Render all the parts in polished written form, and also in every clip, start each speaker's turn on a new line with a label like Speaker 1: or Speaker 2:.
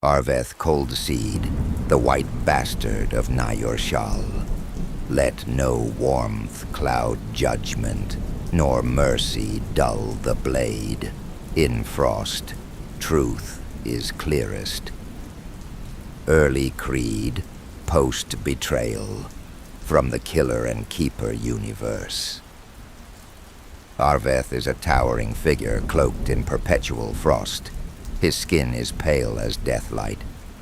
Speaker 1: Arveth Cold-Seed, the white bastard of Nyur-Shaal. Let no warmth cloud judgment, nor mercy dull the blade. In frost, truth is clearest. Early creed, post-betrayal, from the killer and keeper universe. Arveth is a towering figure cloaked in perpetual frost. His skin is pale as deathlight,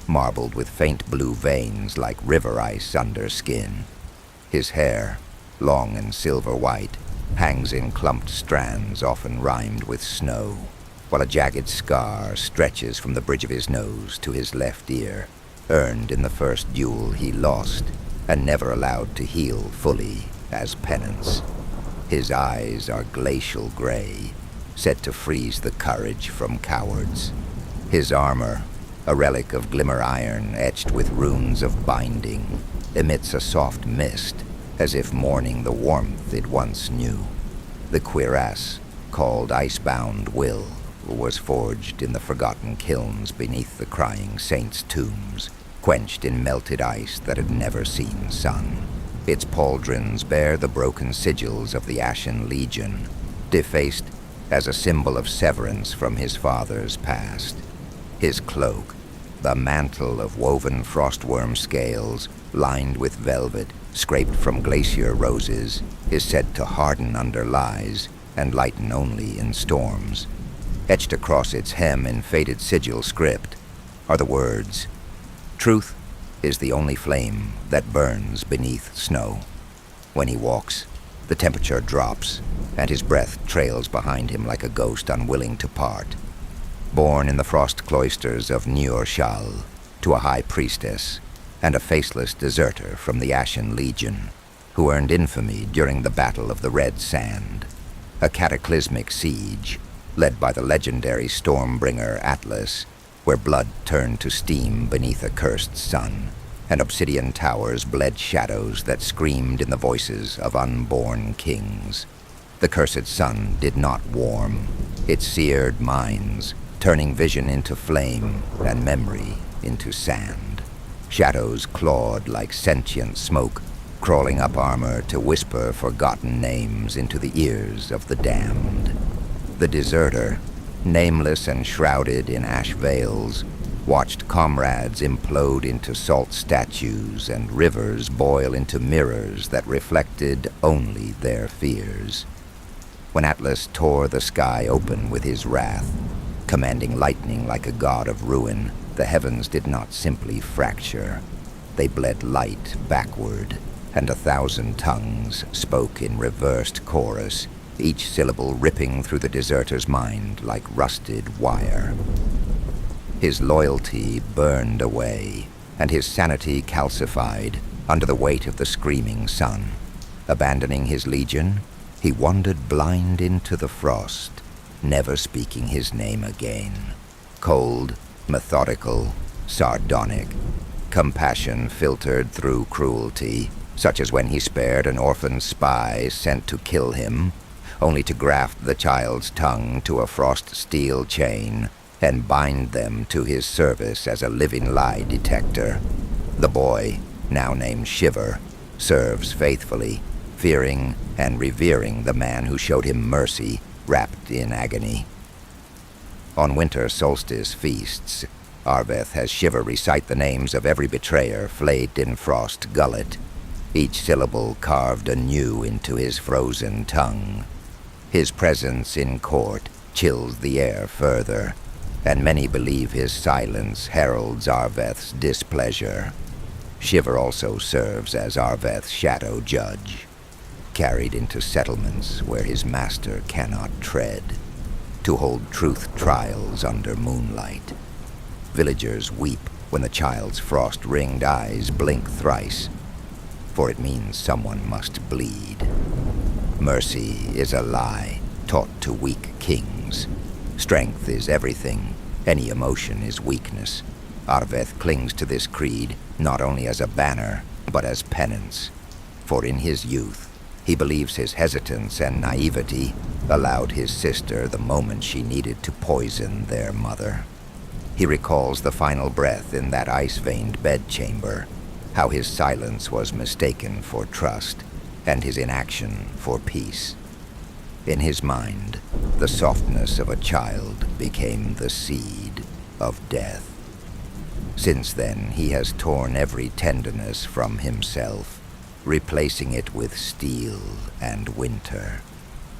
Speaker 1: marbled with faint blue veins like river ice under skin. His hair, long and silver white, hangs in clumped strands often rimed with snow, while a jagged scar stretches from the bridge of his nose to his left ear, earned in the first duel he lost and never allowed to heal fully as penance. His eyes are glacial gray, set to freeze the courage from cowards. His armor, a relic of glimmer-iron etched with runes of binding, emits a soft mist, as if mourning the warmth it once knew. The cuirass, called Icebound Will, was forged in the forgotten kilns beneath the crying saints' tombs, quenched in melted ice that had never seen sun. Its pauldrons bear the broken sigils of the Ashen Legion, defaced as a symbol of severance from his father's past. His cloak, the mantle of woven frostwyrm scales, lined with velvet, scraped from glacier roses, is said to harden under lies and lighten only in storms. Etched across its hem in faded sigil script are the words, "Truth is the only flame that burns beneath snow." When he walks, the temperature drops, and his breath trails behind him like a ghost unwilling to part. Born in the frost cloisters of Nyur-Shaal, to a high priestess, and a faceless deserter from the Ashen Legion, who earned infamy during the Battle of the Red Sand, a cataclysmic siege led by the legendary Stormbringer Atlas, where blood turned to steam beneath a cursed sun, and obsidian towers bled shadows that screamed in the voices of unborn kings. The cursed sun did not warm. It seared minds, turning vision into flame and memory into sand. Shadows clawed like sentient smoke, crawling up armor to whisper forgotten names into the ears of the damned. The deserter, nameless and shrouded in ash veils, watched comrades implode into salt statues and rivers boil into mirrors that reflected only their fears. When Atlas tore the sky open with his wrath, commanding lightning like a god of ruin, the heavens did not simply fracture. They bled light backward, and 1,000 tongues spoke in reversed chorus, each syllable ripping through the deserter's mind like rusted wire. His loyalty burned away, and his sanity calcified under the weight of the screaming sun. Abandoning his legion, he wandered blind into the frost, never speaking his name again. Cold, methodical, sardonic, compassion filtered through cruelty, such as when he spared an orphan spy sent to kill him, only to graft the child's tongue to a frost steel chain and bind them to his service as a living lie detector. The boy, now named Shiver, serves faithfully, fearing and revering the man who showed him mercy wrapped in agony. On winter solstice feasts, Arveth has Shiver recite the names of every betrayer flayed in frost gullet, each syllable carved anew into his frozen tongue. His presence in court chills the air further, and many believe his silence heralds Arveth's displeasure. Shiver also serves as Arveth's shadow judge, carried into settlements where his master cannot tread, to hold truth trials under moonlight. Villagers weep when the child's frost-ringed eyes blink thrice, for it means someone must bleed. Mercy is a lie taught to weak kings. Strength is everything. Any emotion is weakness. Arveth clings to this creed not only as a banner, but as penance. For in his youth, he believes his hesitance and naivety allowed his sister the moment she needed to poison their mother. He recalls the final breath in that ice-veined bedchamber, how his silence was mistaken for trust, and his inaction for peace. In his mind, the softness of a child became the seed of death. Since then, he has torn every tenderness from himself, replacing it with steel and winter.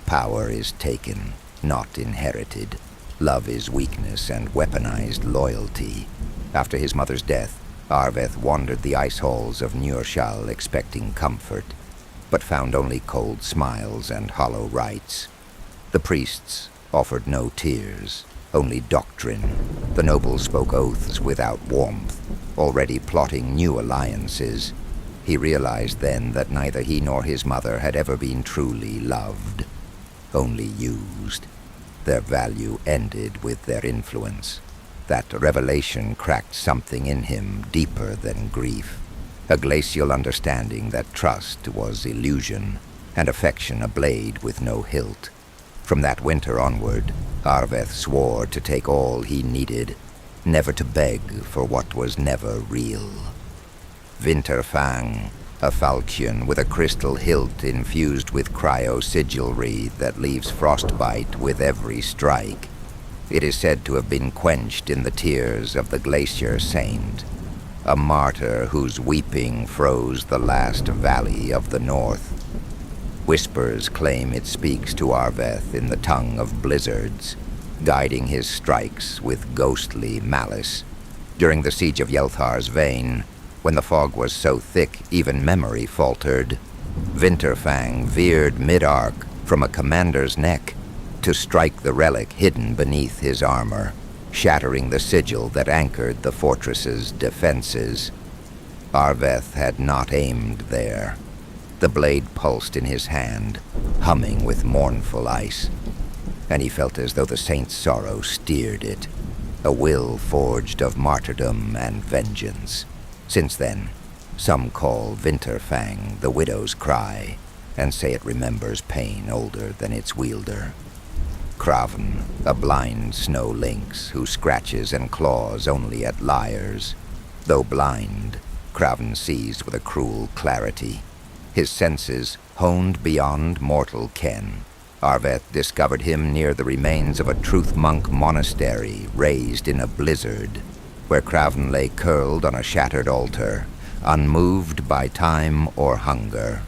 Speaker 1: Power is taken, not inherited. Love is weakness and weaponized loyalty. After his mother's death, Arveth wandered the ice halls of Nyur-Shaal expecting comfort, but found only cold smiles and hollow rites. The priests offered no tears, only doctrine. The nobles spoke oaths without warmth, already plotting new alliances. He realized then that neither he nor his mother had ever been truly loved, only used. Their value ended with their influence. That revelation cracked something in him deeper than grief, a glacial understanding that trust was illusion, and affection a blade with no hilt. From that winter onward, Arveth swore to take all he needed, never to beg for what was never real. Vinterfang, a falchion with a crystal hilt infused with cryo-sigilry that leaves frostbite with every strike. It is said to have been quenched in the tears of the glacier saint, a martyr whose weeping froze the last valley of the north. Whispers claim it speaks to Arveth in the tongue of blizzards, guiding his strikes with ghostly malice. During the siege of Yelthar's Vein, when the fog was so thick even memory faltered, Vinterfang veered mid-arc from a commander's neck to strike the relic hidden beneath his armor, shattering the sigil that anchored the fortress's defenses. Arveth had not aimed there. The blade pulsed in his hand, humming with mournful ice, and he felt as though the saint's sorrow steered it, a will forged of martyrdom and vengeance. Since then, some call Vinterfang the widow's cry, and say it remembers pain older than its wielder. Craven, a blind snow lynx who scratches and claws only at liars. Though blind, Craven sees with a cruel clarity. His senses honed beyond mortal ken. Arveth discovered him near the remains of a truth monk monastery raised in a blizzard, where Craven lay curled on a shattered altar, unmoved by time or hunger.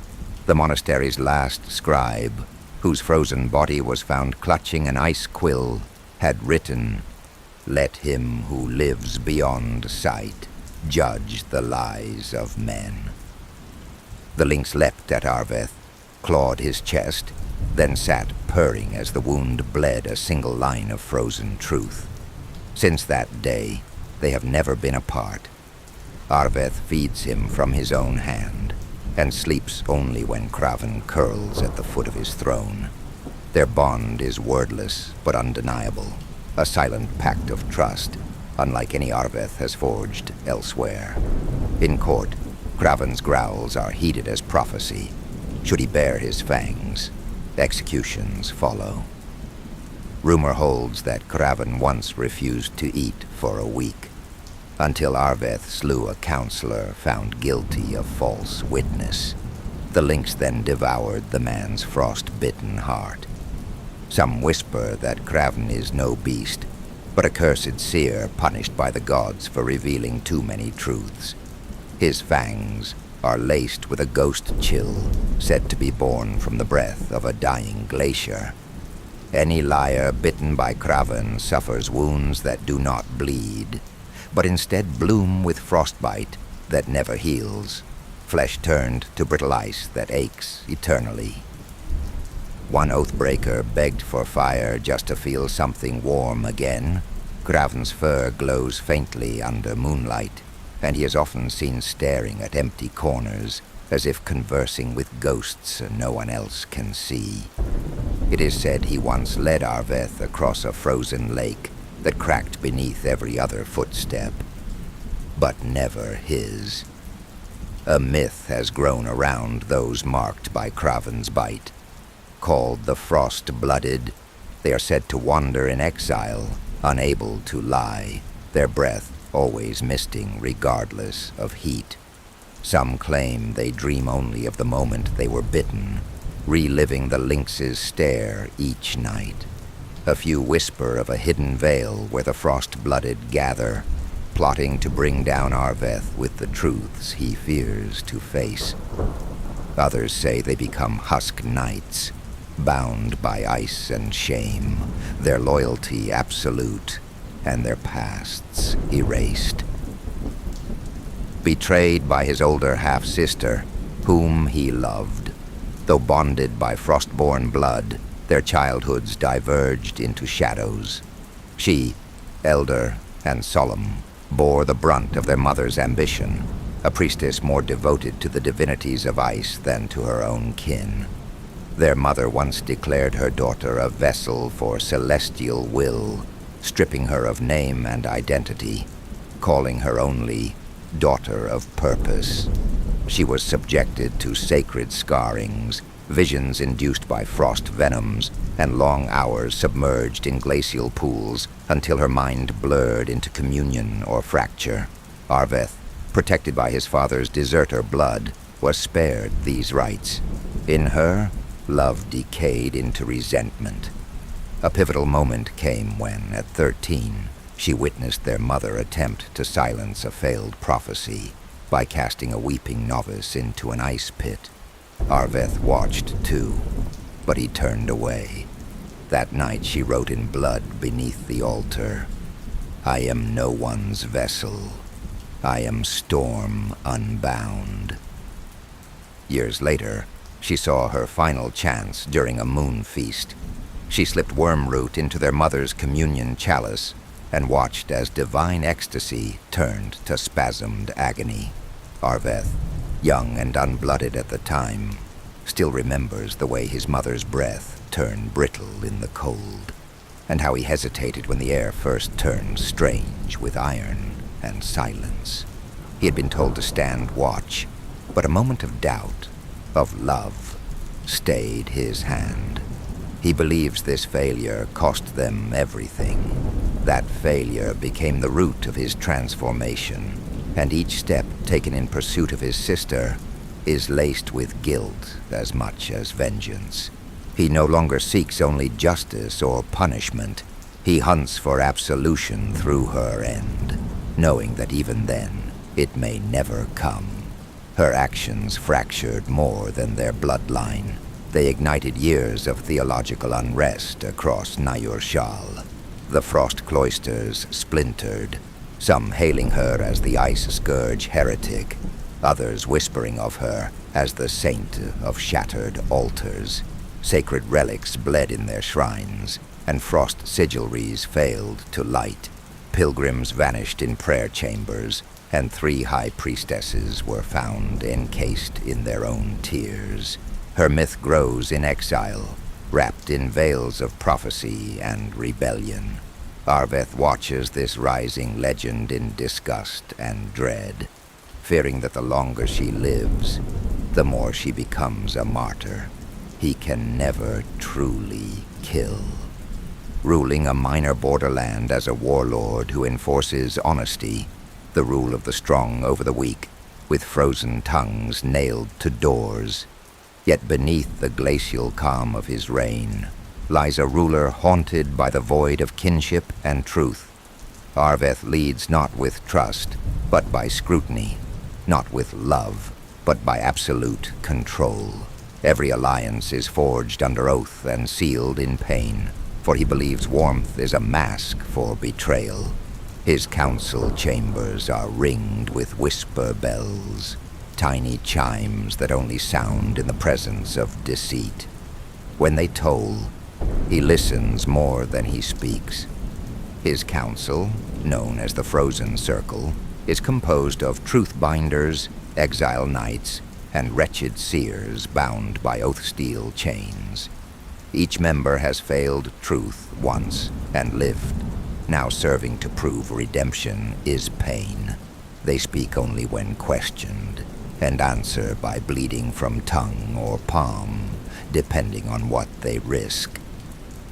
Speaker 1: The monastery's last scribe, whose frozen body was found clutching an ice quill, had written, "Let him who lives beyond sight judge the lies of men." The lynx leapt at Arveth, clawed his chest, then sat purring as the wound bled a single line of frozen truth. Since that day, they have never been apart. Arveth feeds him from his own hand, and sleeps only when Craven curls at the foot of his throne. Their bond is wordless but undeniable, a silent pact of trust, unlike any Arveth has forged elsewhere. In court, Craven's growls are heeded as prophecy. Should he bare his fangs, executions follow. Rumor holds that Craven once refused to eat for a week, until Arveth slew a counselor found guilty of false witness. The lynx then devoured the man's frostbitten heart. Some whisper that Craven is no beast, but a cursed seer punished by the gods for revealing too many truths. His fangs are laced with a ghost chill, said to be born from the breath of a dying glacier. Any liar bitten by Craven suffers wounds that do not bleed, but instead bloom with frostbite that never heals, flesh turned to brittle ice that aches eternally. One oathbreaker begged for fire just to feel something warm again. Craven's fur glows faintly under moonlight, and he is often seen staring at empty corners, as if conversing with ghosts no one else can see. It is said he once led Arveth across a frozen lake that cracked beneath every other footstep, but never his. A myth has grown around those marked by Craven's bite. Called the frost-blooded, they are said to wander in exile, unable to lie, their breath always misting regardless of heat. Some claim they dream only of the moment they were bitten, reliving the lynx's stare each night. A few whisper of a hidden vale where the frost-blooded gather, plotting to bring down Arveth with the truths he fears to face. Others say they become husk knights, bound by ice and shame, their loyalty absolute, and their pasts erased. Betrayed by his older half-sister, whom he loved, though bonded by frostborn blood, their childhoods diverged into shadows. She, elder and solemn, bore the brunt of their mother's ambition, a priestess more devoted to the divinities of ice than to her own kin. Their mother once declared her daughter a vessel for celestial will, stripping her of name and identity, calling her only daughter of purpose. She was subjected to sacred scarrings, visions induced by frost venoms, and long hours submerged in glacial pools until her mind blurred into communion or fracture. Arveth, protected by his father's deserter blood, was spared these rites. In her, love decayed into resentment. A pivotal moment came when, at 13, she witnessed their mother attempt to silence a failed prophecy by casting a weeping novice into an ice pit. Arveth watched too, but he turned away. That night she wrote in blood beneath the altar, "I am no one's vessel. I am storm unbound." Years later, she saw her final chance during a moon feast. She slipped worm root into their mother's communion chalice and watched as divine ecstasy turned to spasmed agony. Arveth, young and unblooded at the time, still remembers the way his mother's breath turned brittle in the cold, and how he hesitated when the air first turned strange with iron and silence. He had been told to stand watch, but a moment of doubt, of love, stayed his hand. He believes this failure cost them everything. That failure became the root of his transformation, and each step taken in pursuit of his sister is laced with guilt as much as vengeance. He no longer seeks only justice or punishment. He hunts for absolution through her end, knowing that even then it may never come. Her actions fractured more than their bloodline. They ignited years of theological unrest across Nyur-Shaal. The frost cloisters splintered, some hailing her as the ice-scourge heretic, others whispering of her as the saint of shattered altars. Sacred relics bled in their shrines, and frost sigilries failed to light. Pilgrims vanished in prayer chambers, and 3 high priestesses were found encased in their own tears. Her myth grows in exile, wrapped in veils of prophecy and rebellion. Arveth watches this rising legend in disgust and dread, fearing that the longer she lives, the more she becomes a martyr. He can never truly kill. Ruling a minor borderland as a warlord who enforces honesty, the rule of the strong over the weak, with frozen tongues nailed to doors. Yet beneath the glacial calm of his reign lies a ruler haunted by the void of kinship and truth. Arveth leads not with trust, but by scrutiny, not with love, but by absolute control. Every alliance is forged under oath and sealed in pain, for he believes warmth is a mask for betrayal. His council chambers are ringed with whisper bells, tiny chimes that only sound in the presence of deceit. When they toll, he listens more than he speaks. His council, known as the Frozen Circle, is composed of truth-binders, exile knights, and wretched seers bound by oath-steel chains. Each member has failed truth once and lived, now serving to prove redemption is pain. They speak only when questioned, and answer by bleeding from tongue or palm, depending on what they risk.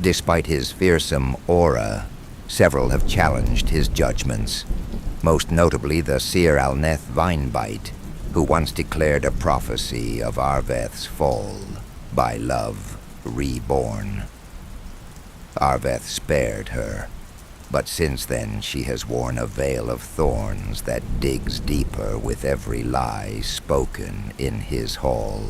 Speaker 1: Despite his fearsome aura, Several have challenged his judgments, most notably the Seer Alneth Vinebite, who once declared a prophecy of Arveth's fall, by love reborn. Arveth spared her, but since then she has worn a veil of thorns that digs deeper with every lie spoken in his hall.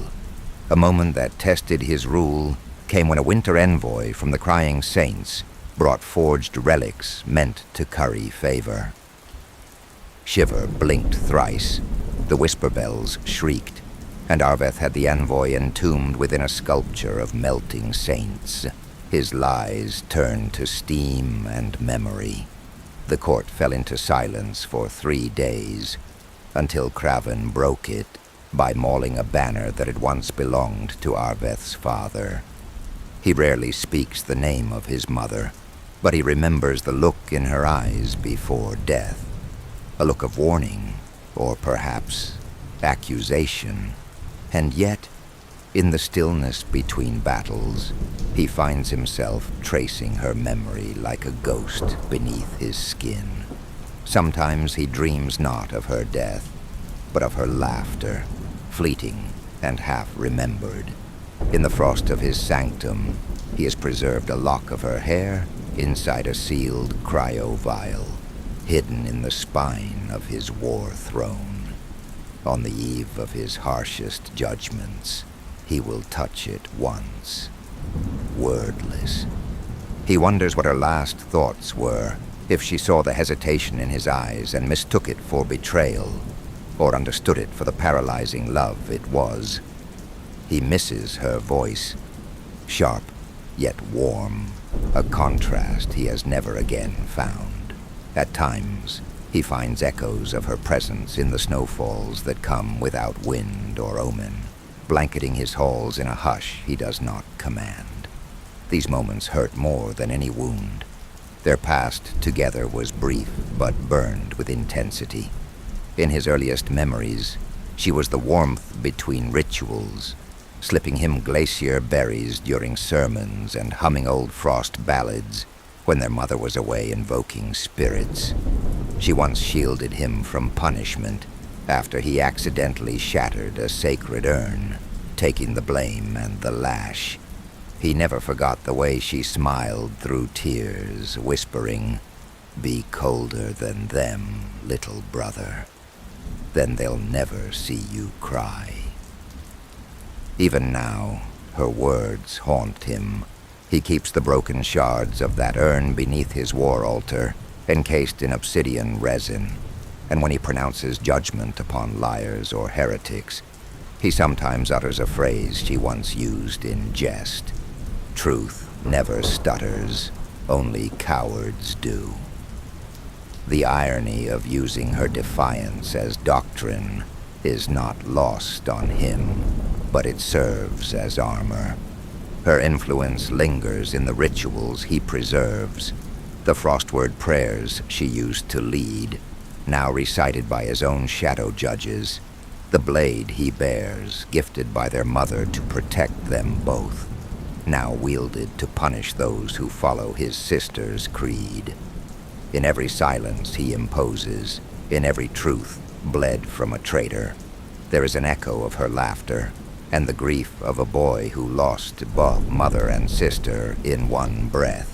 Speaker 1: A moment that tested his rule came when a winter envoy from the Crying Saints brought forged relics meant to curry favor. Shiver blinked thrice, the whisper bells shrieked, and Arveth had the envoy entombed within a sculpture of melting saints. His lies turned to steam and memory. The court fell into silence for 3 days, until Craven broke it by mauling a banner that had once belonged to Arveth's father. He rarely speaks the name of his mother, but he remembers the look in her eyes before death. A look of warning, or perhaps accusation. And yet, in the stillness between battles, he finds himself tracing her memory like a ghost beneath his skin. Sometimes he dreams not of her death, but of her laughter, fleeting and half-remembered. In the frost of his sanctum, he has preserved a lock of her hair inside a sealed cryo-vial, hidden in the spine of his war throne. On the eve of his harshest judgments, he will touch it once, wordless. He wonders what her last thoughts were, if she saw the hesitation in his eyes and mistook it for betrayal, or understood it for the paralyzing love it was. He misses her voice, sharp yet warm, a contrast he has never again found. At times, he finds echoes of her presence in the snowfalls that come without wind or omen, blanketing his halls in a hush he does not command. These moments hurt more than any wound. Their past together was brief, but burned with intensity. In his earliest memories, she was the warmth between rituals, slipping him glacier berries during sermons and humming old frost ballads when their mother was away invoking spirits. She once shielded him from punishment after he accidentally shattered a sacred urn, taking the blame and the lash. He never forgot the way she smiled through tears, whispering, "Be colder than them, little brother. Then they'll never see you cry." Even now, her words haunt him. He keeps the broken shards of that urn beneath his war altar, encased in obsidian resin, and when he pronounces judgment upon liars or heretics, he sometimes utters a phrase she once used in jest. Truth never stutters, only cowards do. The irony of using her defiance as doctrine is not lost on him, but it serves as armor. Her influence lingers in the rituals he preserves, the frostword prayers she used to lead, now recited by his own shadow judges, the blade he bears, gifted by their mother to protect them both, now wielded to punish those who follow his sister's creed. In every silence he imposes, in every truth bled from a traitor, there is an echo of her laughter and the grief of a boy who lost both mother and sister in one breath.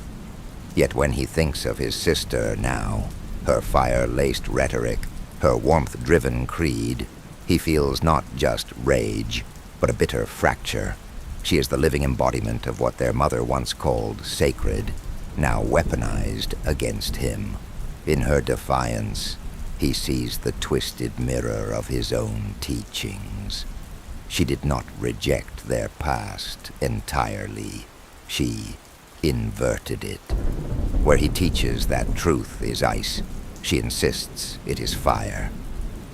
Speaker 1: Yet when he thinks of his sister now, her fire-laced rhetoric, her warmth-driven creed, he feels not just rage, but a bitter fracture. She is the living embodiment of what their mother once called sacred, now weaponized against him. In her defiance, he sees the twisted mirror of his own teachings. She did not reject their past entirely. She inverted it. Where he teaches that truth is ice, she insists it is fire.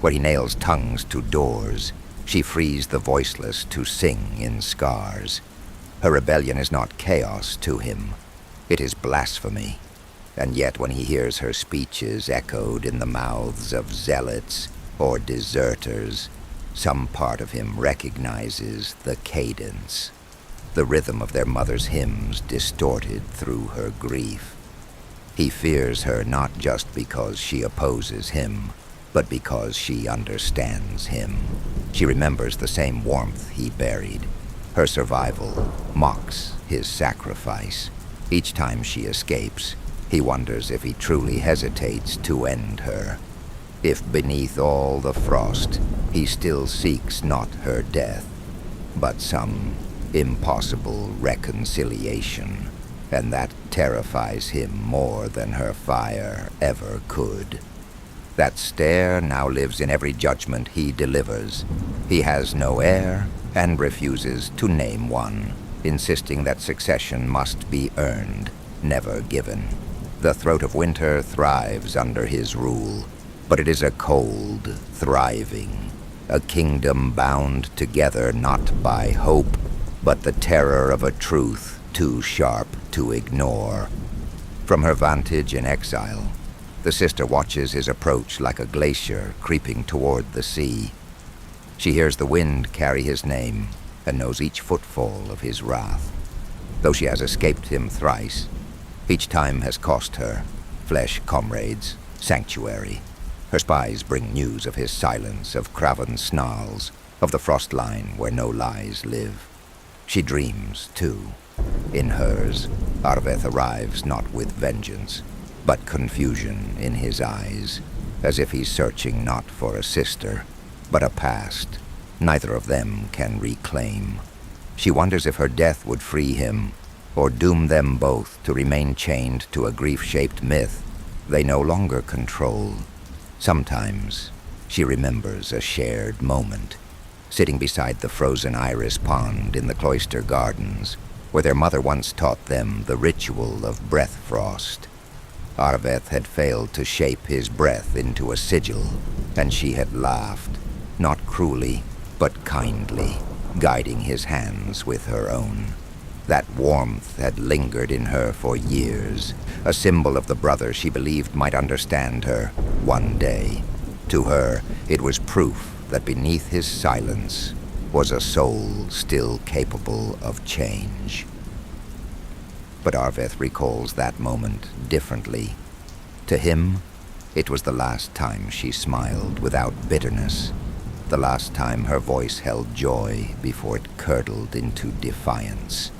Speaker 1: Where he nails tongues to doors, she frees the voiceless to sing in scars. Her rebellion is not chaos to him, it is blasphemy. And yet when he hears her speeches echoed in the mouths of zealots or deserters, some part of him recognizes the cadence, the rhythm of their mother's hymns distorted through her grief. He fears her not just because she opposes him, but because she understands him. She remembers the same warmth he buried. Her survival mocks his sacrifice. Each time she escapes, he wonders if he truly hesitates to end her. If beneath all the frost, he still seeks not her death, but some impossible reconciliation, and that terrifies him more than her fire ever could. That stare now lives in every judgment he delivers. He has no heir and refuses to name one, insisting that succession must be earned, never given. The throat of winter thrives under his rule, but it is a cold, thriving, a kingdom bound together not by hope, but the terror of a truth too sharp to ignore. From her vantage in exile, the sister watches his approach like a glacier creeping toward the sea. She hears the wind carry his name and knows each footfall of his wrath. Though she has escaped him thrice, each time has cost her flesh comrades, sanctuary. Her spies bring news of his silence, of craven snarls, of the frost line where no lies live. She dreams, too. In hers, Arveth arrives not with vengeance, but confusion in his eyes, as if he's searching not for a sister, but a past neither of them can reclaim. She wonders if her death would free him, or doom them both to remain chained to a grief-shaped myth they no longer control. Sometimes she remembers a shared moment, sitting beside the frozen iris pond in the cloister gardens, where their mother once taught them the ritual of breath frost. Arveth had failed to shape his breath into a sigil, and she had laughed, not cruelly, but kindly, guiding his hands with her own. That warmth had lingered in her for years, a symbol of the brother she believed might understand her one day. To her, it was proof that beneath his silence was a soul still capable of change. But Arveth recalls that moment differently. To him, it was the last time she smiled without bitterness, the last time her voice held joy before it curdled into defiance.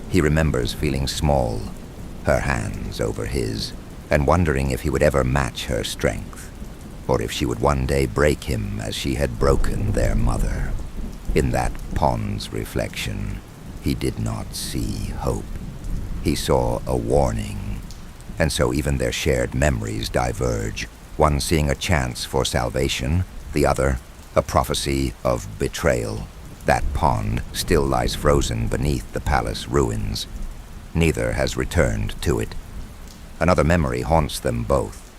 Speaker 1: He remembers feeling small, her hands over his, and wondering if he would ever match her strength, or if she would one day break him as she had broken their mother. In that pond's reflection, he did not see hope. He saw a warning, and so even their shared memories diverge, one seeing a chance for salvation, the other a prophecy of betrayal. That pond still lies frozen beneath the palace ruins. Neither has returned to it. Another memory haunts them both,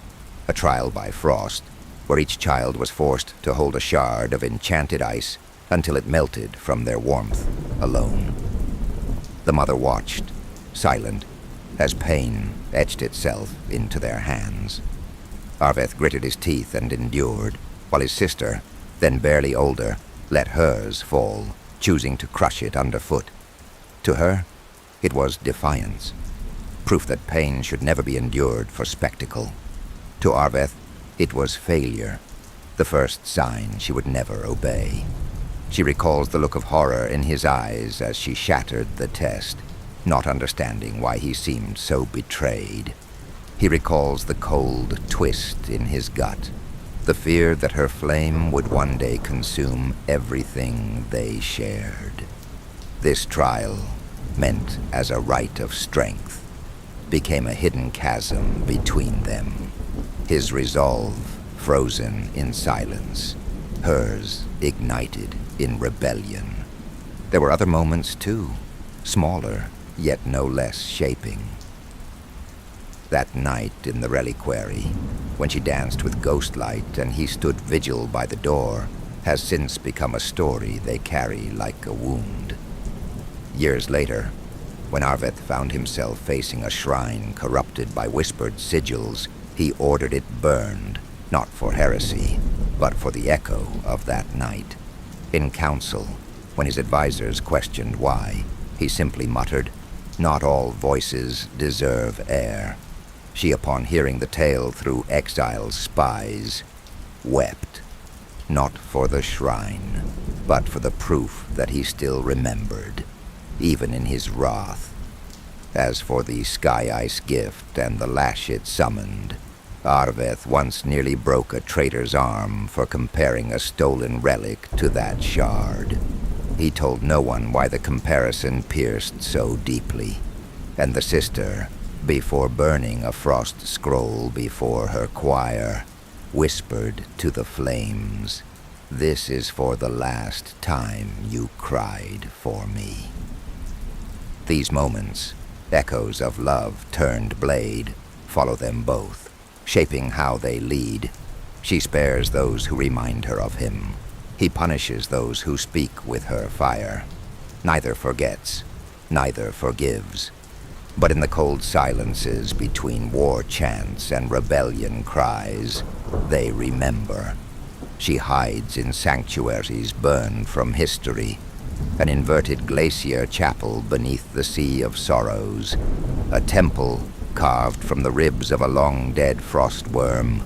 Speaker 1: a trial by frost, where each child was forced to hold a shard of enchanted ice until it melted from their warmth alone. The mother watched, silent, as pain etched itself into their hands. Arveth gritted his teeth and endured, while his sister, then barely older, let hers fall, choosing to crush it underfoot. To her, it was defiance, proof that pain should never be endured for spectacle. To Arveth, it was failure, the first sign she would never obey. She recalls the look of horror in his eyes as she shattered the test, not understanding why he seemed so betrayed. He recalls the cold twist in his gut, the fear that her flame would one day consume everything they shared. This trial, meant as a rite of strength, became a hidden chasm between them. His resolve frozen in silence, hers ignited in rebellion. There were other moments too, smaller, yet no less shaping. That night in the reliquary, when she danced with ghostlight and he stood vigil by the door, has since become a story they carry like a wound. Years later, when Arveth found himself facing a shrine corrupted by whispered sigils, he ordered it burned, not for heresy, but for the echo of that night. In council, when his advisors questioned why, he simply muttered, "Not all voices deserve air." She, upon hearing the tale through exile's spies, wept, not for the shrine, but for the proof that he still remembered, even in his wrath. As for the sky-ice gift and the lash it summoned, Arveth once nearly broke a traitor's arm for comparing a stolen relic to that shard. He told no one why the comparison pierced so deeply, and the sister, before burning a frost scroll before her choir, whispered to the flames, "This is for the last time you cried for me." These moments, echoes of love turned blade, follow them both, shaping how they lead. She spares those who remind her of him. He punishes those who speak with her fire. Neither forgets, neither forgives. But in the cold silences between war chants and rebellion cries, they remember. She hides in sanctuaries burned from history, an inverted glacier chapel beneath the sea of sorrows, a temple carved from the ribs of a long-dead frostwyrm,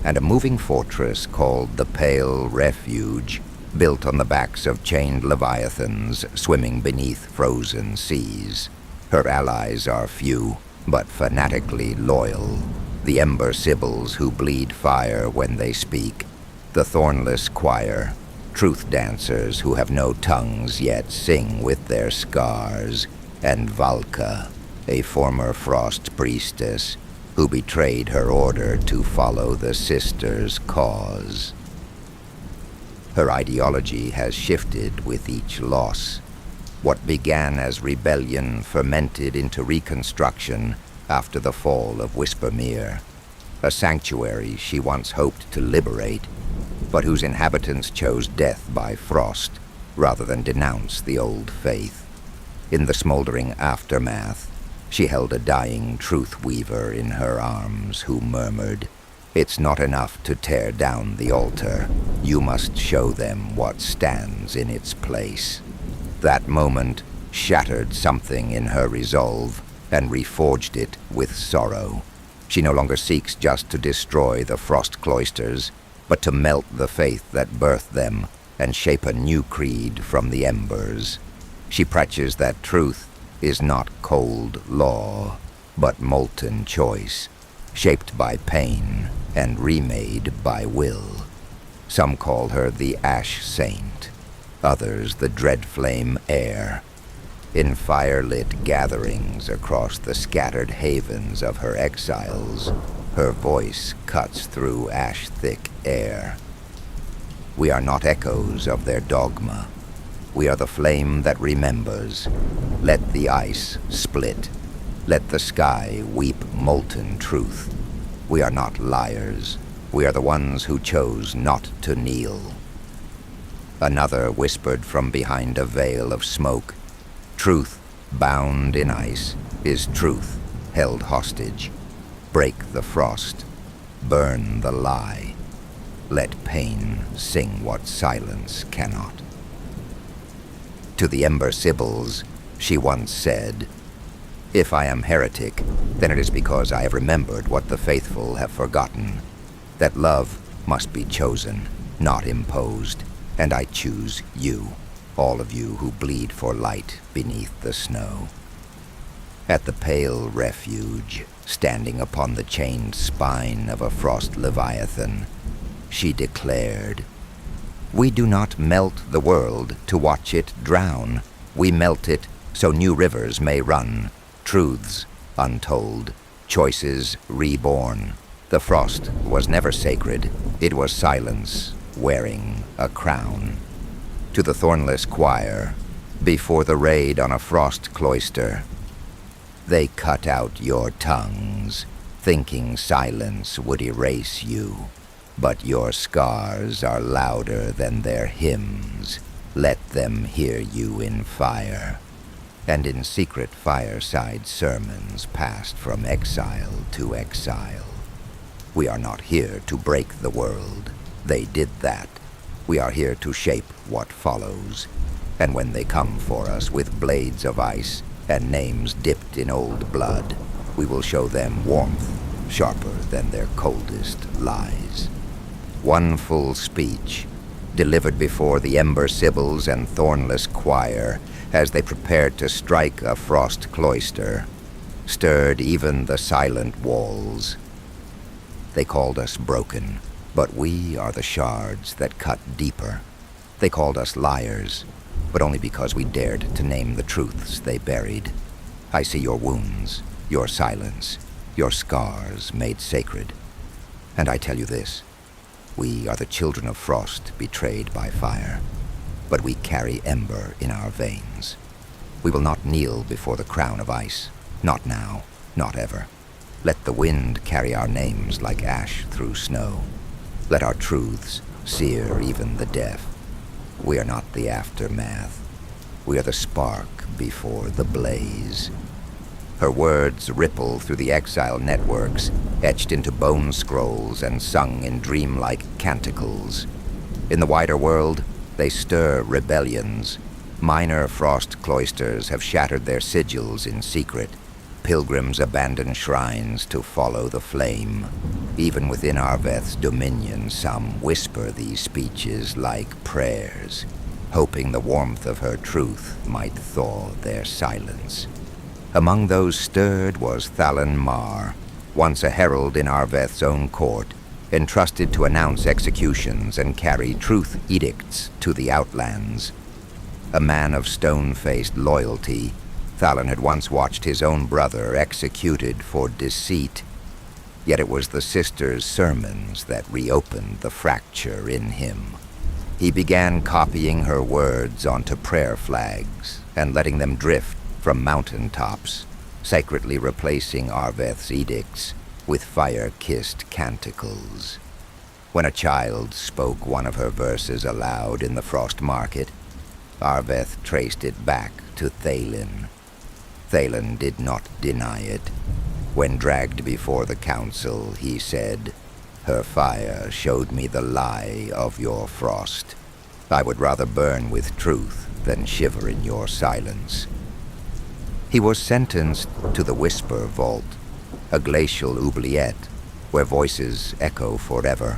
Speaker 1: and a moving fortress called the Pale Refuge, built on the backs of chained leviathans swimming beneath frozen seas. Her allies are few, but fanatically loyal. The ember sibyls who bleed fire when they speak, the thornless choir, truth dancers who have no tongues yet sing with their scars, and Valka, a former frost priestess who betrayed her order to follow the sisters' cause. Her ideology has shifted with each loss. What began as rebellion fermented into reconstruction after the fall of Whispermere, a sanctuary she once hoped to liberate, but whose inhabitants chose death by frost rather than denounce the old faith. In the smoldering aftermath, she held a dying truth weaver in her arms who murmured, "It's not enough to tear down the altar. You must show them what stands in its place." That moment shattered something in her resolve and reforged it with sorrow. She no longer seeks just to destroy the frost cloisters, but to melt the faith that birthed them and shape a new creed from the embers. She preaches that truth is not cold law, but molten choice, shaped by pain and remade by will. Some call her the Ash Saint, others the Dreadflame Heir. In fire-lit gatherings across the scattered havens of her exiles, her voice cuts through ash-thick air. We are not echoes of their dogma. We are the flame that remembers. Let the ice split. Let the sky weep molten truth. We are not liars. We are the ones who chose not to kneel. Another whispered from behind a veil of smoke. Truth, bound in ice, is truth held hostage. Break the frost. Burn the lie. Let pain sing what silence cannot. To the Ember Sibyls, she once said, "If I am heretic, then it is because I have remembered what the faithful have forgotten, that love must be chosen, not imposed, and I choose you, all of you who bleed for light beneath the snow." At the Pale Refuge, standing upon the chained spine of a frost leviathan, she declared, "We do not melt the world to watch it drown. We melt it so new rivers may run, truths untold, choices reborn. The frost was never sacred. It was silence wearing a crown." To the thornless choir, before the raid on a frost cloister, "They cut out your tongues, thinking silence would erase you. But your scars are louder than their hymns. Let them hear you in fire." And in secret fireside sermons passed from exile to exile. We are not here to break the world. They did that. We are here to shape what follows. And when they come for us with blades of ice and names dipped in old blood, we will show them warmth sharper than their coldest lies. One full speech, delivered before the ember sibyls and thornless choir as they prepared to strike a frost cloister, stirred even the silent walls. They called us broken, but we are the shards that cut deeper. They called us liars, but only because we dared to name the truths they buried. I see your wounds, your silence, your scars made sacred. And I tell you this, we are the children of frost betrayed by fire, but we carry ember in our veins. We will not kneel before the crown of ice, not now, not ever. Let the wind carry our names like ash through snow. Let our truths sear even the deaf. We are not the aftermath. We are the spark before the blaze. Her words ripple through the exile networks, etched into bone scrolls and sung in dreamlike canticles. In the wider world, they stir rebellions. Minor frost cloisters have shattered their sigils in secret. Pilgrims abandon shrines to follow the flame. Even within Arveth's dominion, some whisper these speeches like prayers, hoping the warmth of her truth might thaw their silence. Among those stirred was Thalan Mar, once a herald in Arveth's own court, entrusted to announce executions and carry truth edicts to the outlands. A man of stone-faced loyalty, Thalan had once watched his own brother executed for deceit. Yet it was the sister's sermons that reopened the fracture in him. He began copying her words onto prayer flags and letting them drift from mountain tops, sacredly replacing Arveth's edicts with fire-kissed canticles. When a child spoke one of her verses aloud in the frost market, Arveth traced it back to Thalan. Thalan did not deny it. When dragged before the council, he said, "Her fire showed me the lie of your frost. I would rather burn with truth than shiver in your silence." He was sentenced to the Whisper Vault, a glacial oubliette where voices echo forever.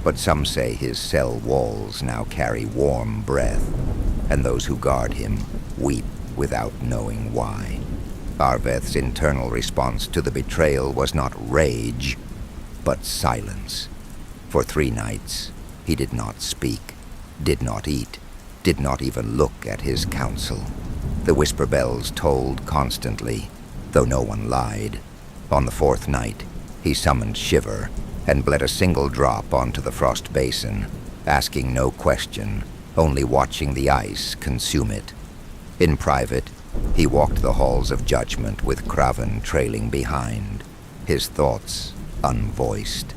Speaker 1: But some say his cell walls now carry warm breath, and those who guard him weep without knowing why. Arveth's internal response to the betrayal was not rage, but silence. For 3 nights, he did not speak, did not eat, did not even look at his council. The whisper bells tolled constantly, though no one lied. On the 4th night, he summoned Shiver and bled a single drop onto the frost basin, asking no question, only watching the ice consume it. In private, he walked the halls of judgment with Craven trailing behind, his thoughts unvoiced.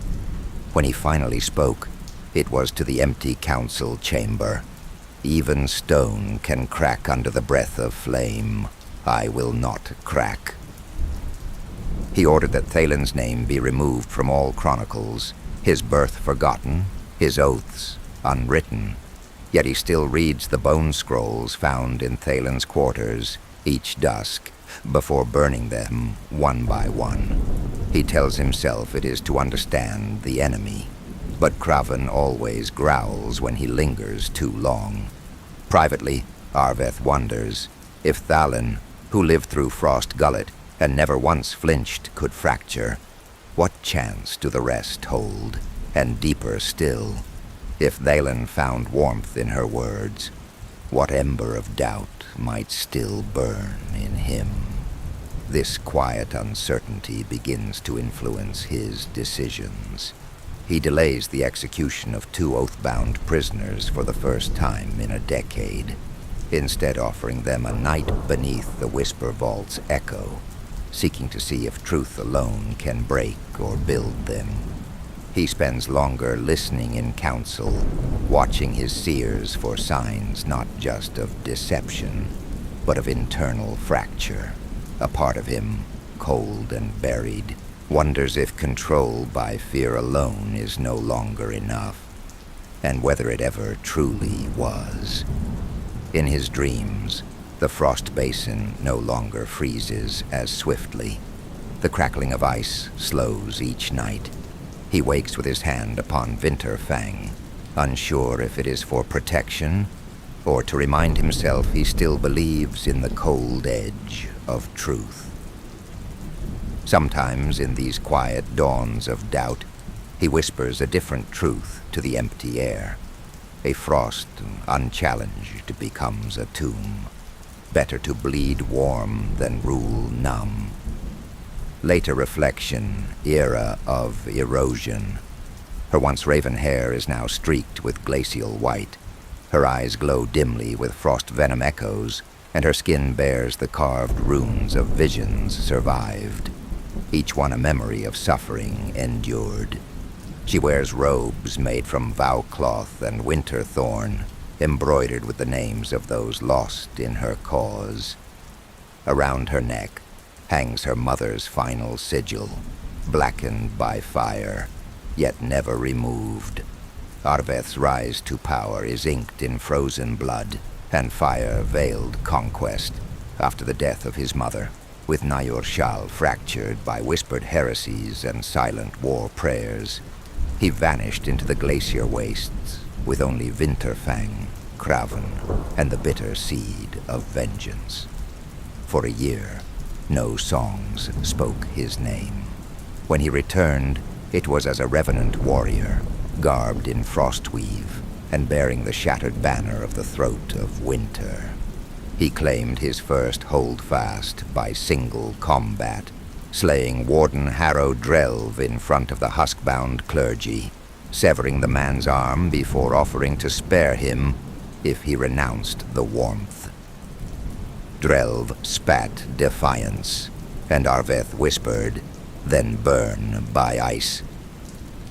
Speaker 1: When he finally spoke, it was to the empty council chamber. "Even stone can crack under the breath of flame. I will not crack." He ordered that Thalan's name be removed from all chronicles, his birth forgotten, his oaths unwritten. Yet he still reads the bone scrolls found in Thalan's quarters each dusk, before burning them one by one. He tells himself it is to understand the enemy, but Craven always growls when he lingers too long. Privately, Arveth wonders if Thalan, who lived through Frost Gullet and never once flinched, could fracture. What chance do the rest hold? And deeper still, if Thalan found warmth in her words, what ember of doubt might still burn in him? This quiet uncertainty begins to influence his decisions. He delays the execution of 2 oath-bound prisoners for the first time in a decade, instead offering them a night beneath the Whisper Vault's echo, seeking to see if truth alone can break or build them. He spends longer listening in council, watching his seers for signs not just of deception, but of internal fracture. A part of him, cold and buried, wonders if control by fear alone is no longer enough, and whether it ever truly was. In his dreams, the frost basin no longer freezes as swiftly. The crackling of ice slows each night. He wakes with his hand upon Winterfang, unsure if it is for protection or to remind himself he still believes in the cold edge of truth. Sometimes in these quiet dawns of doubt, he whispers a different truth to the empty air. A frost unchallenged becomes a tomb. Better to bleed warm than rule numb. Later reflection, era of erosion. Her once raven hair is now streaked with glacial white. Her eyes glow dimly with frost venom echoes, and her skin bears the carved runes of visions survived, each one a memory of suffering endured. She wears robes made from vow cloth and winter thorn, embroidered with the names of those lost in her cause. Around her neck hangs her mother's final sigil, blackened by fire, yet never removed. Arveth's rise to power is inked in frozen blood and fire-veiled conquest after the death of his mother, with Nyur-Shaal fractured by whispered heresies and silent war prayers. He vanished into the glacier wastes with only Winterfang, Craven, and the bitter seed of vengeance. For a year, no songs spoke his name. When he returned, it was as a revenant warrior, garbed in frostweave and bearing the shattered banner of the throat of winter. He claimed his first holdfast by single combat, slaying Warden Harrow Drelv in front of the husk-bound clergy, severing the man's arm before offering to spare him if he renounced the warmth. Drelv spat defiance, and Arveth whispered, "Then burn by ice."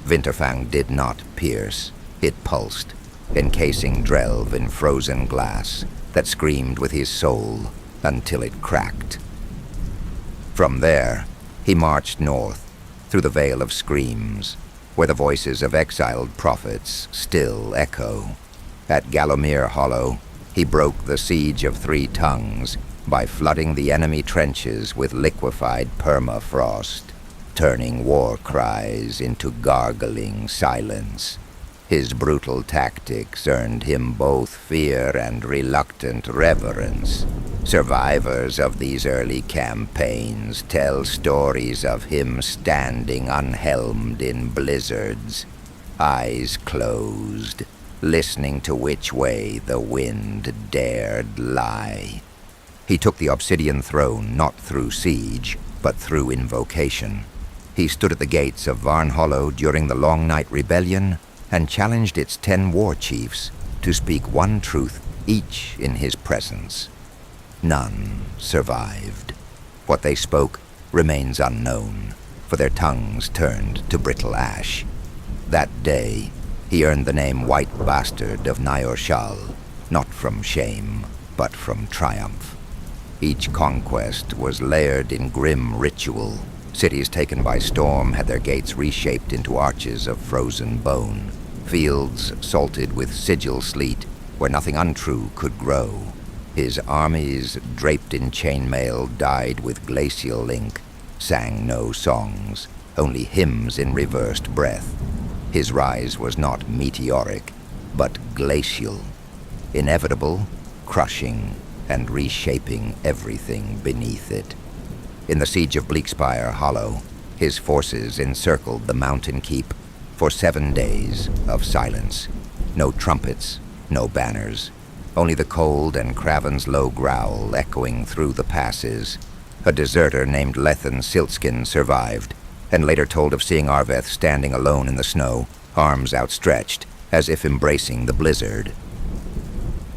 Speaker 1: Winterfang did not pierce. It pulsed, encasing Drelv in frozen glass that screamed with his soul until it cracked. From there, he marched north, through the Vale of Screams, where the voices of exiled prophets still echo. At Gallowmere Hollow, he broke the siege of Three Tongues by flooding the enemy trenches with liquefied permafrost, turning war cries into gargling silence. His brutal tactics earned him both fear and reluctant reverence. Survivors of these early campaigns tell stories of him standing unhelmed in blizzards, eyes closed, listening to which way the wind dared lie. He took the obsidian throne not through siege, but through invocation. He stood at the gates of Varnhollow during the Long Night Rebellion and challenged its 10 war chiefs to speak one truth, each in his presence. None survived. What they spoke remains unknown, for their tongues turned to brittle ash. That day, he earned the name White Bastard of Nyur-Shaal, not from shame, but from triumph. Each conquest was layered in grim ritual. Cities taken by storm had their gates reshaped into arches of frozen bone, fields salted with sigil sleet where nothing untrue could grow. His armies, draped in chainmail dyed with glacial ink, sang no songs, only hymns in reversed breath. His rise was not meteoric, but glacial, inevitable, crushing, and reshaping everything beneath it. In the siege of Bleakspire Hollow, his forces encircled the mountain keep for 7 days of silence. No trumpets, no banners, only the cold and Craven's low growl echoing through the passes. A deserter named Lethen Siltskin survived, and later told of seeing Arveth standing alone in the snow, arms outstretched, as if embracing the blizzard.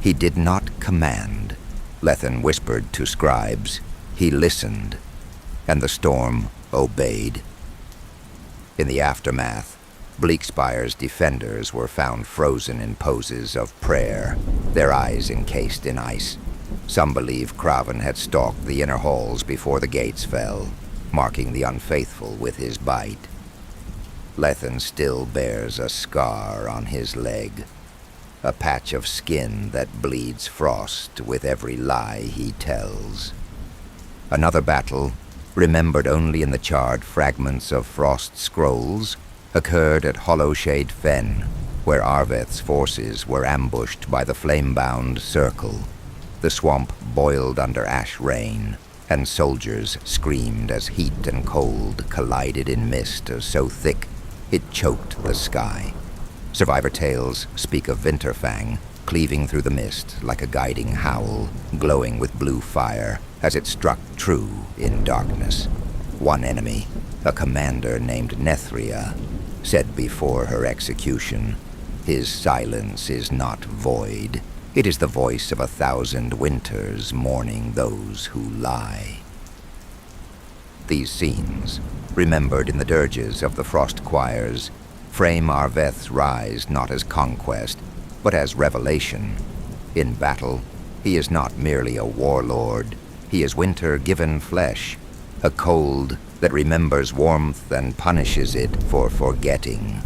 Speaker 1: He did not command, Lethen whispered to scribes. He listened, and the storm obeyed. In the aftermath, Bleakspire's defenders were found frozen in poses of prayer, their eyes encased in ice. Some believe Craven had stalked the inner halls before the gates fell, marking the unfaithful with his bite. Lethen still bears a scar on his leg, a patch of skin that bleeds frost with every lie he tells. Another battle, remembered only in the charred fragments of frost scrolls, occurred at Hollowshade Fen, where Arveth's forces were ambushed by the flame-bound circle. The swamp boiled under ash rain, and soldiers screamed as heat and cold collided in mist so thick it choked the sky. Survivor tales speak of Winterfang cleaving through the mist like a guiding howl, glowing with blue fire as it struck true in darkness. One enemy, a commander named Nethria, said before her execution, "His silence is not void. It is the voice of 1,000 winters mourning those who lie." These scenes, remembered in the dirges of the frost choirs, frame Arveth's rise not as conquest, but as revelation. In battle, he is not merely a warlord. He is winter given flesh, a cold that remembers warmth and punishes it for forgetting.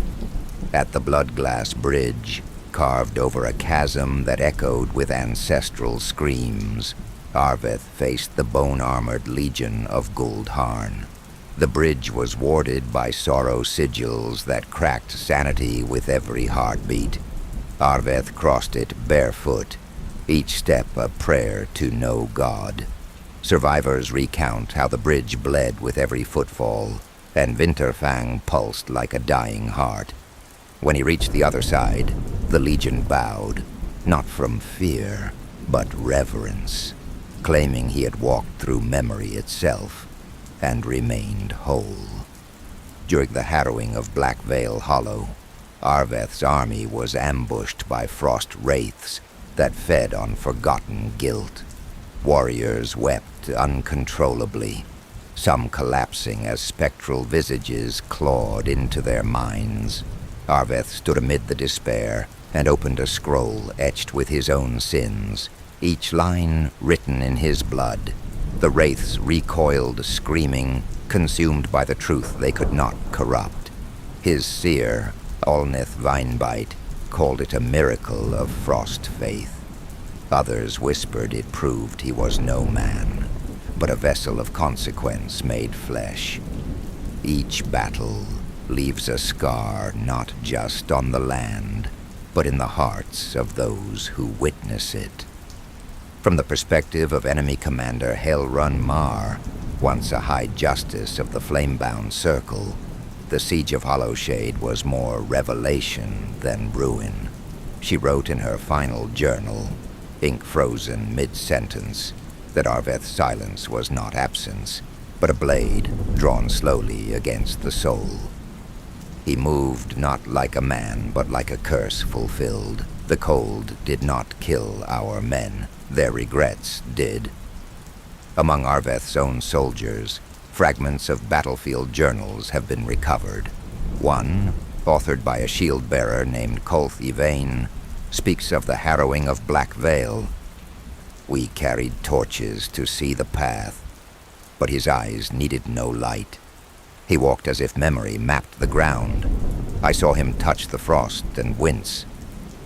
Speaker 1: At the Bloodglass Bridge, carved over a chasm that echoed with ancestral screams, Arveth faced the bone-armored legion of Guldharn. The bridge was warded by sorrow sigils that cracked sanity with every heartbeat. Arveth crossed it barefoot, each step a prayer to no god. Survivors recount how the bridge bled with every footfall, and Winterfang pulsed like a dying heart. When he reached the other side, the legion bowed, not from fear, but reverence, claiming he had walked through memory itself and remained whole. During the harrowing of Black Veil Hollow, Arveth's army was ambushed by frost wraiths that fed on forgotten guilt. Warriors wept uncontrollably, some collapsing as spectral visages clawed into their minds. Arveth stood amid the despair and opened a scroll etched with his own sins, each line written in his blood. The wraiths recoiled screaming, consumed by the truth they could not corrupt. His seer, Olnith Vinebite, called it a miracle of frost faith. Others whispered it proved he was no man, but a vessel of consequence made flesh. Each battle leaves a scar not just on the land, but in the hearts of those who witness it. From the perspective of enemy commander Helrun Mar, once a high justice of the flame-bound circle, the siege of Hollowshade was more revelation than ruin. She wrote in her final journal, ink frozen mid-sentence, that Arveth's silence was not absence, but a blade drawn slowly against the soul. He moved not like a man, but like a curse fulfilled. The cold did not kill our men, their regrets did. Among Arveth's own soldiers, fragments of battlefield journals have been recovered. One, authored by a shield-bearer named Kolth Yvain, speaks of the harrowing of Black Veil. "We carried torches to see the path, but his eyes needed no light. He walked as if memory mapped the ground. I saw him touch the frost and wince,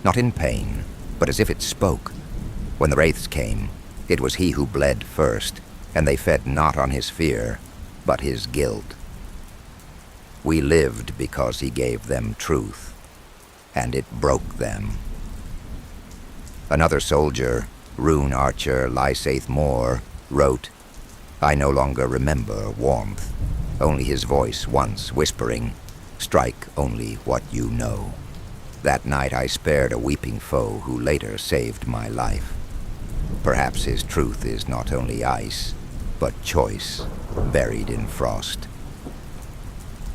Speaker 1: not in pain, but as if it spoke. When the wraiths came, it was he who bled first, and they fed not on his fear, but his guilt. We lived because he gave them truth, and it broke them." Another soldier, rune archer Lysaith Moore, wrote, "I no longer remember warmth, only his voice once whispering, 'Strike only what you know.' That night I spared a weeping foe who later saved my life. Perhaps his truth is not only ice, but choice buried in frost."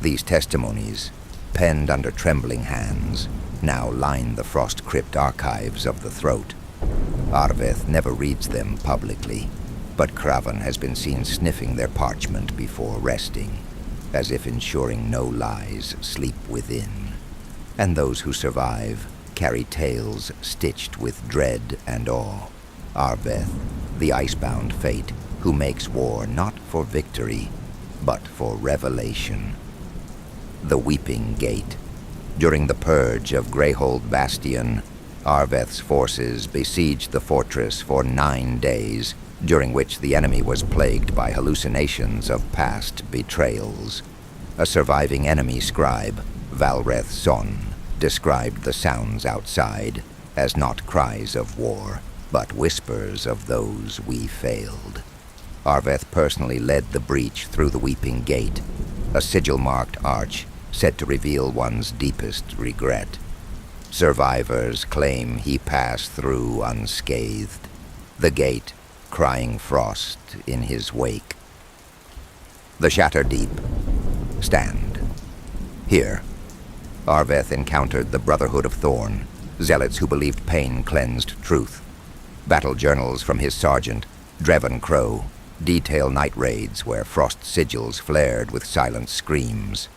Speaker 1: These testimonies, penned under trembling hands, now line the frost crypt archives of the throat. Arveth never reads them publicly, but Craven has been seen sniffing their parchment before resting, as if ensuring no lies sleep within. And those who survive carry tales stitched with dread and awe. Arveth, the icebound fate, who makes war not for victory, but for revelation. The Weeping Gate. During the purge of Greyhold Bastion, Arveth's forces besieged the fortress for 9 days, during which the enemy was plagued by hallucinations of past betrayals. A surviving enemy scribe, Valreth Son, described the sounds outside as not cries of war, but whispers of those we failed. Arveth personally led the breach through the Weeping Gate, a sigil-marked arch said to reveal one's deepest regret. Survivors claim he passed through unscathed, the gate crying frost in his wake. The Shatter Deep. Stand. Here, Arveth encountered the Brotherhood of Thorn, zealots who believed pain cleansed truth. Battle journals from his sergeant, Dreven Crow, detail night raids where frost sigils flared with silent screams.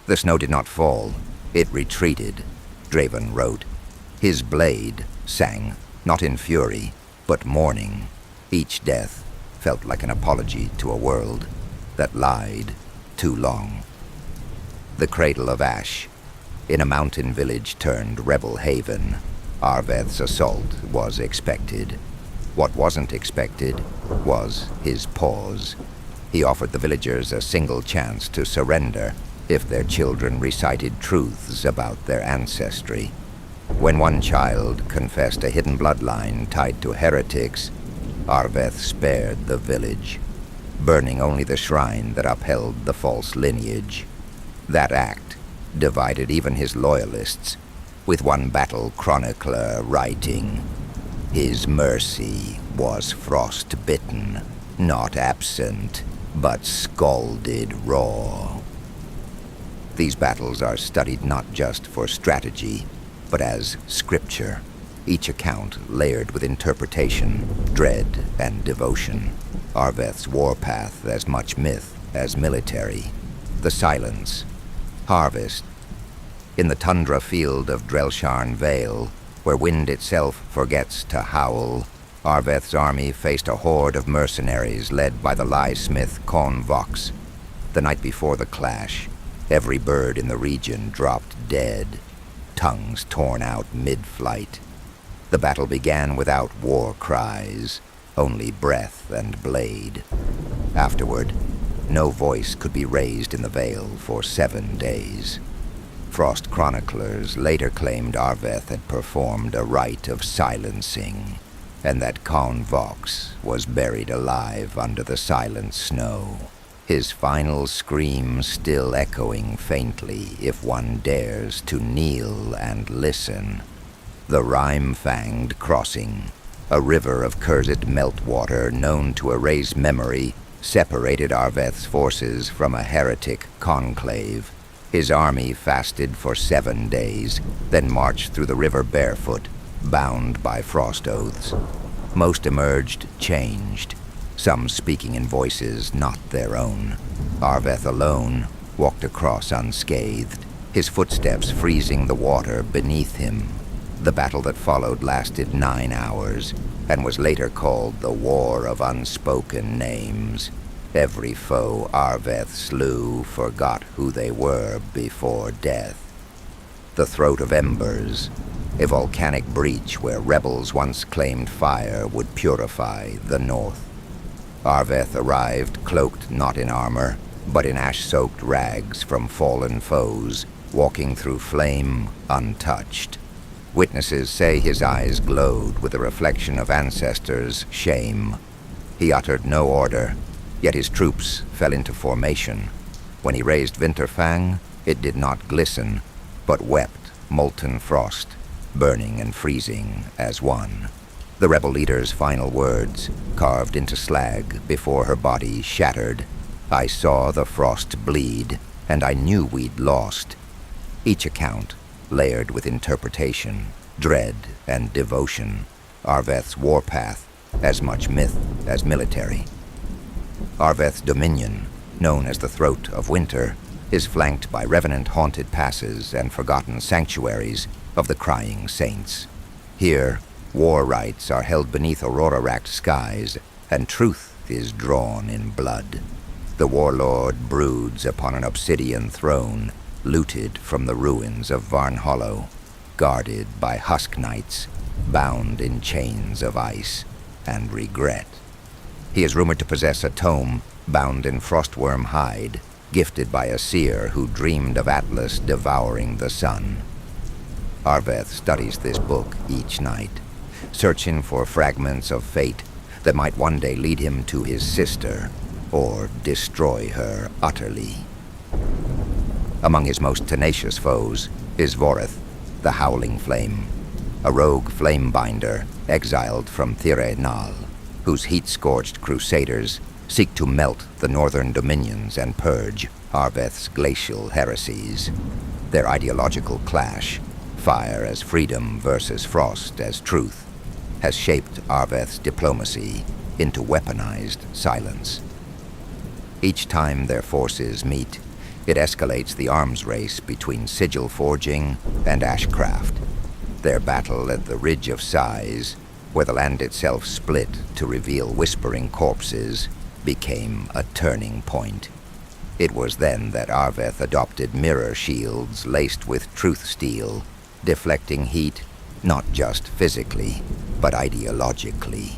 Speaker 1: The snow did not fall, it retreated, Draven wrote. His blade sang, not in fury, but mourning. Each death felt like an apology to a world that lied too long. The Cradle of Ash. In a mountain village turned rebel haven, Arveth's assault was expected. What wasn't expected was his pause. He offered the villagers a single chance to surrender if their children recited truths about their ancestry. When one child confessed a hidden bloodline tied to heretics, Arveth spared the village, burning only the shrine that upheld the false lineage. That act divided even his loyalists, with one battle chronicler writing, "His mercy was frostbitten, not absent, but scalded raw." These battles are studied not just for strategy, but as scripture, each account layered with interpretation, dread, and devotion. Arveth's warpath as much myth as military. The Silence. Harvest. In the tundra field of Drelsharn Vale, where wind itself forgets to howl, Arveth's army faced a horde of mercenaries led by the lie-smith Con Vox. The night before the clash, every bird in the region dropped dead, tongues torn out mid-flight. The battle began without war cries, only breath and blade. Afterward, no voice could be raised in the Vale for 7 days. Frost chroniclers later claimed Arveth had performed a rite of silencing, and that Con Vox was buried alive under the silent snow, his final scream still echoing faintly if one dares to kneel and listen. The Rime-Fanged Crossing, a river of cursed meltwater known to erase memory, separated Arveth's forces from a heretic conclave. His army fasted for 7 days, then marched through the river barefoot, bound by frost oaths. Most emerged changed, some speaking in voices not their own. Arveth alone walked across unscathed, his footsteps freezing the water beneath him. The battle that followed lasted 9 hours, and was later called the War of Unspoken Names. Every foe Arveth slew forgot who they were before death. The Throat of Embers, a volcanic breach where rebels once claimed fire would purify the north. Arveth arrived cloaked not in armor, but in ash-soaked rags from fallen foes, walking through flame untouched. Witnesses say his eyes glowed with the reflection of ancestors' shame. He uttered no order, yet his troops fell into formation. When he raised Winterfang, it did not glisten, but wept molten frost, burning and freezing as one. The rebel leader's final words, carved into slag before her body shattered. "I saw the frost bleed, and I knew we'd lost." Each account layered with interpretation, dread, and devotion. Arveth's warpath, as much myth as military. Arveth's dominion, known as the Throat of Winter, is flanked by revenant-haunted passes and forgotten sanctuaries of the Crying Saints. Here, war rites are held beneath aurora-racked skies, and truth is drawn in blood. The warlord broods upon an obsidian throne, looted from the ruins of Varnhollow, guarded by husk knights, bound in chains of ice and regret. He is rumored to possess a tome bound in frostwyrm hide, gifted by a seer who dreamed of Atlas devouring the sun. Arveth studies this book each night, searching for fragments of fate that might one day lead him to his sister, or destroy her utterly. Among his most tenacious foes is Voreth, the Howling Flame, a rogue flamebinder exiled from Nyur-Shaal, whose heat-scorched crusaders seek to melt the northern dominions and purge Arveth's glacial heresies. Their ideological clash, fire as freedom versus frost as truth, has shaped Arveth's diplomacy into weaponized silence. Each time their forces meet, it escalates the arms race between sigil forging and ashcraft. Their battle at the Ridge of Sighs, where the land itself split to reveal whispering corpses, became a turning point. It was then that Arveth adopted mirror shields laced with truth steel, deflecting heat not just physically, but ideologically.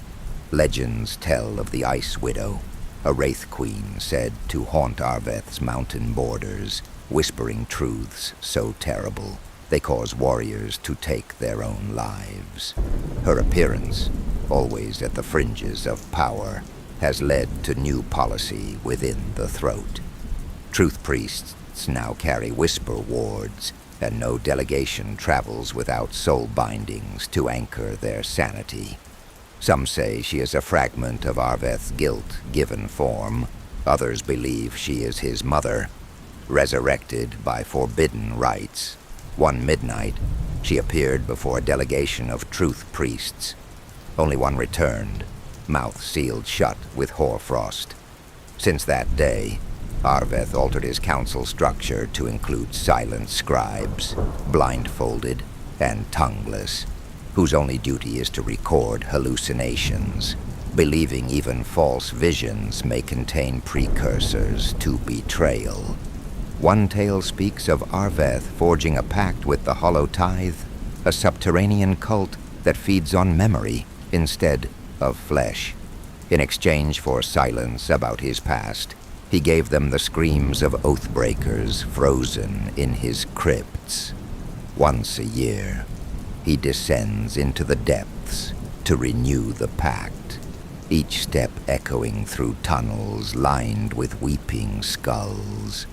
Speaker 1: Legends tell of the Ice Widow, a wraith queen said to haunt Arveth's mountain borders, whispering truths so terrible they cause warriors to take their own lives. Her appearance, always at the fringes of power, has led to new policy within the throat. Truth priests now carry whisper wards, and no delegation travels without soul bindings to anchor their sanity. Some say she is a fragment of Arveth's guilt given form. Others believe she is his mother, resurrected by forbidden rites. One midnight, she appeared before a delegation of truth priests. Only one returned, mouth sealed shut with hoarfrost. Since that day, Arveth altered his council structure to include silent scribes, blindfolded and tongueless, whose only duty is to record hallucinations, believing even false visions may contain precursors to betrayal. One tale speaks of Arveth forging a pact with the Hollow Tithe, a subterranean cult that feeds on memory instead of flesh. In exchange for silence about his past, he gave them the screams of oathbreakers frozen in his crypts. Once a year, he descends into the depths to renew the pact, each step echoing through tunnels lined with weeping skulls.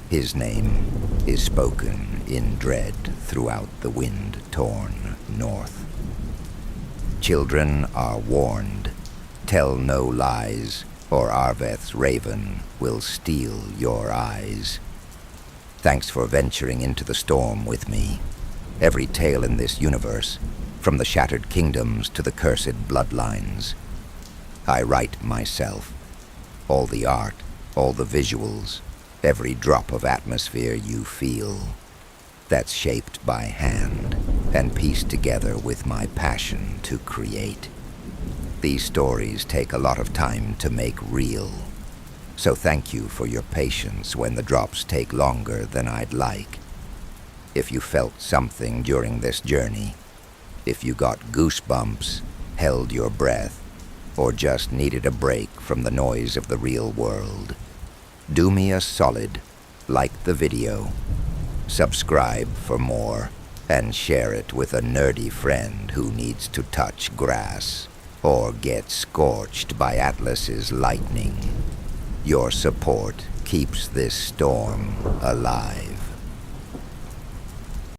Speaker 1: His name is spoken in dread throughout the wind-torn north. Children are warned, tell no lies, or Arveth's raven will steal your eyes. Thanks for venturing into the storm with me. Every tale in this universe, from the shattered kingdoms to the cursed bloodlines. I write myself. All the art, all the visuals, every drop of atmosphere you feel. That's shaped by hand and pieced together with my passion to create. These stories take a lot of time to make real. So thank you for your patience when the drops take longer than I'd like. If you felt something during this journey, if you got goosebumps, held your breath, or just needed a break from the noise of the real world, do me a solid, like the video, subscribe for more, and share it with a nerdy friend who needs to touch grass or get scorched by Atlas's lightning. Your support keeps this storm alive.